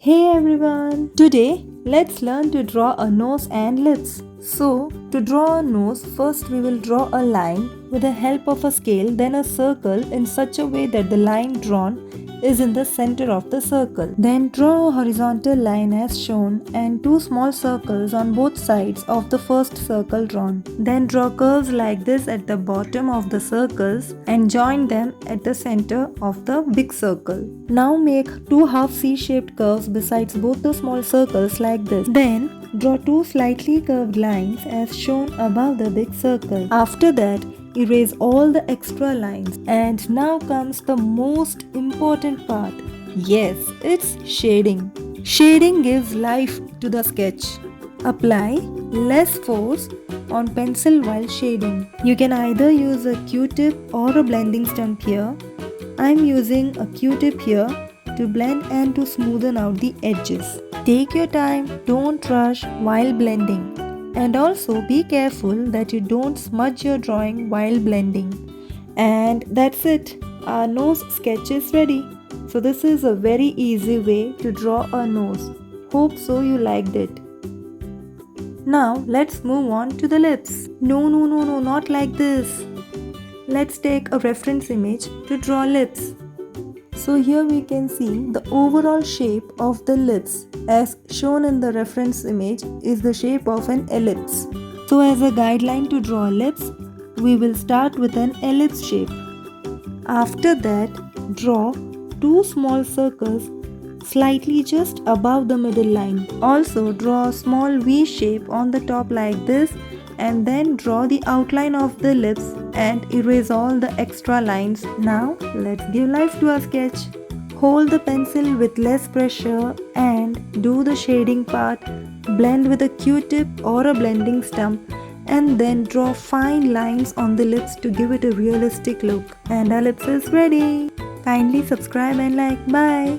Hey everyone! Today, let's learn to draw a nose and lips. So, to draw a nose, first we will draw a line with the help of a scale, then a circle in such a way that the line drawn is in the center of the circle. Then draw a horizontal line as shown and two small circles on both sides of the first circle drawn. Then draw curves like this at the bottom of the circles and join them at the center of the big circle. Now make two half C-shaped curves besides both the small circles like this. Then draw two slightly curved lines as shown above the big circle. After that, erase all the extra lines. And now comes the most important part. Yes, it's shading. Shading gives life to the sketch. Apply less force on pencil while shading. You can either use a Q-tip or a blending stump here. I'm using a Q-tip here to blend and to smoothen out the edges. Take your time, don't rush while blending. And also be careful that you don't smudge your drawing while blending. And that's it. Our nose sketch is ready. So this is a very easy way to draw a nose. Hope so you liked it. Now let's move on to the lips. No, not like this. Let's take a reference image to draw lips. So here we can see the overall shape of the lips as shown in the reference image is the shape of an ellipse. So as a guideline to draw lips, we will start with an ellipse shape. After that, draw two small circles slightly just above the middle line. Also draw a small V shape on the top like this and then draw the outline of the lips and erase all the extra lines. Now let's give life to our sketch. Hold the pencil with less pressure and do the shading part. Blend with a Q-tip or a blending stump and then draw fine lines on the lips to give it a realistic look. And our lips is ready. Kindly subscribe and like. Bye.